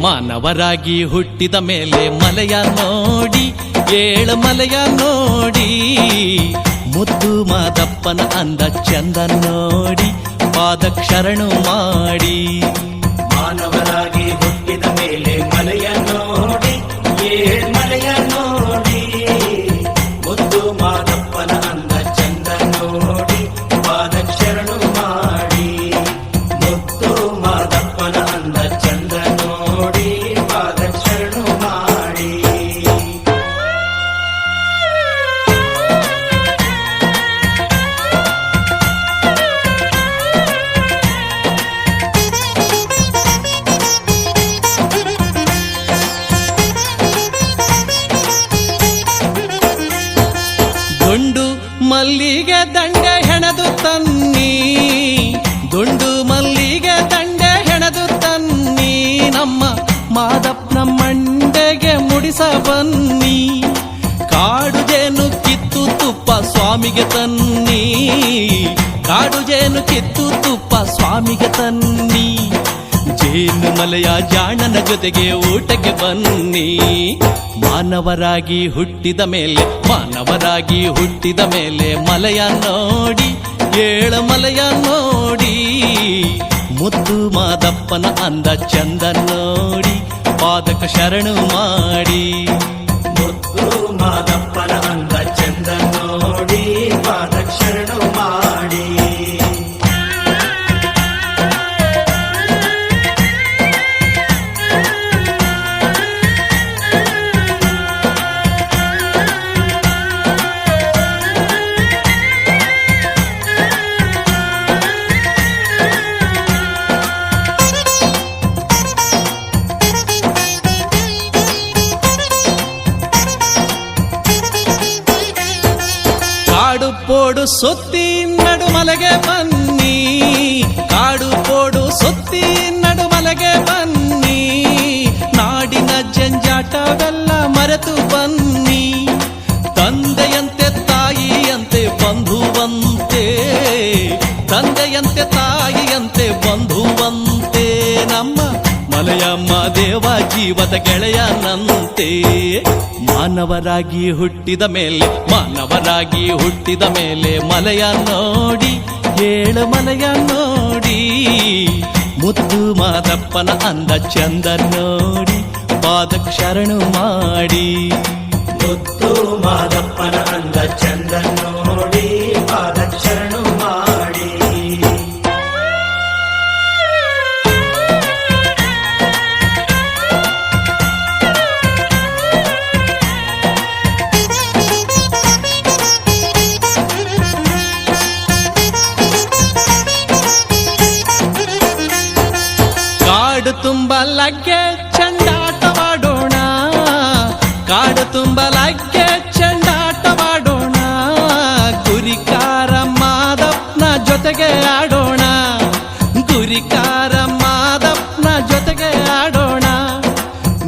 ಮಾನವರಾಗಿ ಹುಟ್ಟಿದ ಮೇಲೆ ಮಲೆಯ ನೋಡಿ ಏಳಮಲೆಯ ನೋಡಿ ಮುದ್ದು ಮಾದಪ್ಪನ ಅಂದ ಚಂದ ನೋಡಿ ಪಾದಕ್ಕೆ ಶರಣು ಮಾಡಿ. ಮಾನವರಾಗಿ ಹುಟ್ಟಿದ ಮೇಲೆ ಮಲೆಯ ನೋಡಿ ಏಳಮಲೆಯ ನೋಡಿ ಮುದ್ದು ಮಾದಪ್ಪನ ಅಂದ ಚಂದ ನೋಡಿ ಪಾದಕ್ಕೆ ಶರಣು ಮಾಡಿ. ಮುದ್ದು ಮಾದಪ್ಪನ ಅಂದ ಚಂದ ನೋಡಿ ಪಾದಕ್ಕೆ ಶರಣು ಮಾಡಿ. ದುಂಡು ಮಲ್ಲಿಗೆ ದಂಡೆ ಹೆಣೆದು ತನ್ನಿ, ದುಂಡು ಮಲ್ಲಿಗೆ ದಂಡೆ ಹೆಣೆದು ತನ್ನಿ, ನಮ್ಮ ಮಾದಪ್ಪನ ಮಂಡೆಗೆ ಮುಡಿಸ ಬನ್ನಿ. ಕಾಡು ಜೇನು ಕಿತ್ತು ತುಪ್ಪ ಸ್ವಾಮಿಗೆ ತನ್ನಿ, ಕಾಡು ಜೇನು ಕಿತ್ತು ತುಪ್ಪ ಸ್ವಾಮಿಗೆ ತನ್ನಿ. ಜೇನು ಮಲೆಯ ಜಾಣನ ಜೊತೆಗೆ ಊಟಕ್ಕೆ ಬನ್ನಿ. ಮಾನವರಾಗಿ ಹುಟ್ಟಿದ ಮೇಲೆ ಮಲೆಯ ನೋಡಿ ಏಳಮಲೆಯ ನೋಡಿ ಮುದ್ದು ಮಾದಪ್ಪನ ಅಂದ ಚಂದ ನೋಡಿ ಪಾದಕ ಶರಣು ಮಾಡಿ. ಮುದ್ದು ಮಾದಪ್ಪನ ಅಂದ ಚಂದ ನೋಡಿ ಪಾದಕ್ಕೆ ಶರಣು ಮಾಡಿ. ಕಾಡು ಪೋಡು ಸುತ್ತಿ ನಡುಮಲೆಗೆ ಬನ್ನಿ, ಕಾಡು ಪೋಡು ಸುತ್ತಿ ನಡುಮಲೆಗೆ ಬನ್ನಿ. ನಾಡಿನ ಜಂಜಾಟವೆಲ್ಲ ಮರೆತು ಬನ್ನಿ. ತಂದೆಯಂತೆ ತಾಯಿಯಂತೆ ಬಂಧುವಂತೆ, ತಂದೆಯಂತೆ ತಾಯಿಯಂತೆ ಬಂಧುವಂತೆ ನಮ್ಮ ಮಲೆಯಮ್ಮ ದೇವ ಜೀವದ ಗೆಳೆಯನಂತೆ. ಮಾನವರಾಗಿ ಹುಟ್ಟಿದ ಮೇಲೆ ಮಲೆಯ ನೋಡಿ ಏಳಮಲೆಯ ನೋಡಿ ಮುದ್ದು ಮಾದಪ್ಪನ ಅಂದ ಚಂದ ನೋಡಿ ಪಾದಕ್ಕೆ ಶರಣು ಮಾಡಿ. ಮುದ್ದು ಮಾದಪ್ಪನ ಅಂದ ಚಂದ ನೋಡಿ ಪಾದಕ್ಕೆ ಶರಣು ಮಾಡಿ. ಕಾಡು ತುಂಬ ಲಗ್ಗೆ ಚೆಂಡಾಟವಾಡೋಣ, ಕಾಡು ತುಂಬ ಲಗ್ಗೆ ಚೆಂಡಾಟವಾಡೋಣ. ಗುರಿಕಾರ ಮಾದಪ್ಪನ ಜೊತೆಗೆ ಆಡೋಣ, ಗುರಿಕಾರ ಮಾದಪ್ಪನ ಜೊತೆಗೆ ಆಡೋಣ.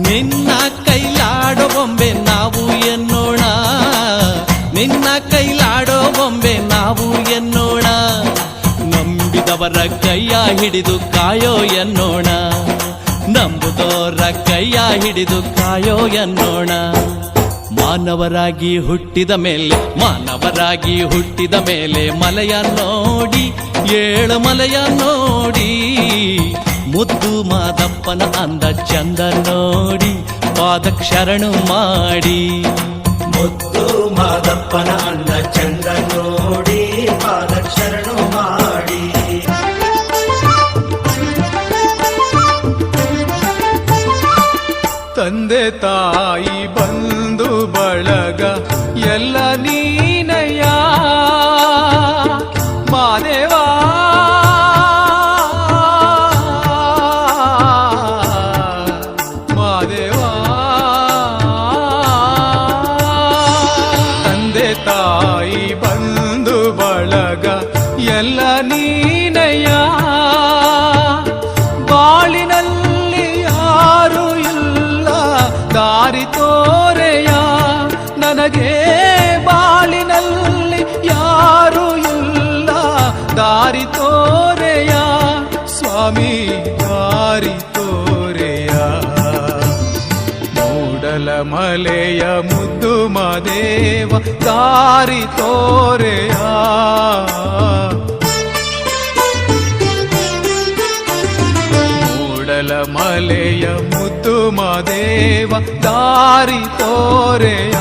ನಿನ್ನ ಕೈಲಾಡೋ ಬೊಂಬೆ ನಾವು ಎನ್ನೋಣ, ನಿನ್ನ ಕೈಲಾಡೋ ಬೊಂಬೆ ನಾವು ಎನ್ನೋಣ. ನಂಬಿದವರ ಕೈಯ ಹಿಡಿದು ಕಾಯೋ ಎನ್ನೋಣ, ನಂಬುದೋರ ಕೈಯ ಹಿಡಿದು ಕಾಯೋ ಎನ್ನೋಣ. ಮಾನವರಾಗಿ ಹುಟ್ಟಿದ ಮೇಲೆ ಮಲೆಯ ನೋಡಿ ಏಳಮಲೆಯ ನೋಡಿ ಮುದ್ದು ಮಾದಪ್ಪನ ಅಂದ ಚಂದ ನೋಡಿ ಪಾದಕ್ಕೆ ಶರಣು ಮಾಡಿ. ಮುದ್ದು ಮಾದಪ್ಪನ ಅಂದ ಚಂದ ನೋಡಿ ಪಾದಕ್ಕೆ ಶರಣು ಮಾಡಿ. ತಂದೆ ತಾಯಿ ಬಂಧು ಬಳಗ ಎಲ್ಲ ನೀನಯ್ಯ ಮಾದೇವಾ. ಮಾದೇವಾ ತಂದೆ ತಾಯಿ ಬಂಧು ಬಳಗ ಎಲ್ಲ ನೀನಯ್ಯ. ಬಾಳಿನಲ್ಲಿ ಯಾರು ಇಲ್ಲ ದಾರಿ ತೋರೆಯ ನನಗೆ ಬಾಳಿನ ಮಲೆಯ ಮುದ್ದು ಮಾದೇವ ದಾರಿ ತೋರೆಯ ಮೂಡಲ ಮಲೆಯ ಮುದ್ದು ಮಾದೇವ ದಾರಿ ತೋರೆಯ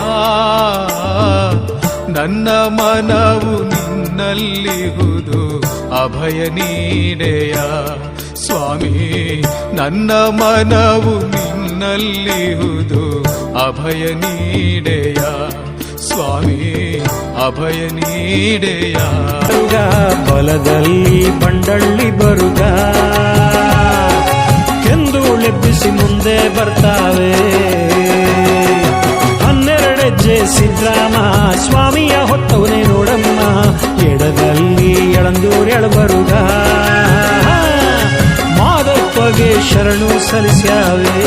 ನನ್ನ ಮನವು ನಿನ್ನಲ್ಲಿಹುದು ಅಭಯ ನೀಡೆಯ ಸ್ವಾಮಿ ನನ್ನ ಮನವು ನಿನ್ನಲ್ಲಿಹುದು ಅಭಯ ನೀಡೆಯ ಸ್ವಾಮಿ ಅಭಯ ನೀಡೆಯ ಬಲದಲ್ಲಿ ಬಂಡಳ್ಳಿ ಬರುಗ ಕೆಂದುಳೆಬ್ಬಿಸಿ ಮುಂದೆ ಬರ್ತಾವೆ 12 ಹೆಜ್ಜೆ ಸಿದ್ರಾಮ ಸ್ವಾಮಿಯ ಹೊತ್ತವನೇ ನೋಡಮ್ಮ ಎಡದಲ್ಲಿ ಎಳಂದೂರ್ ಎಳಬರುಗ ಮಾದಪ್ಪಗೆ ಶರಣು ಸಲ್ಲಿಸ್ಯಾವೆ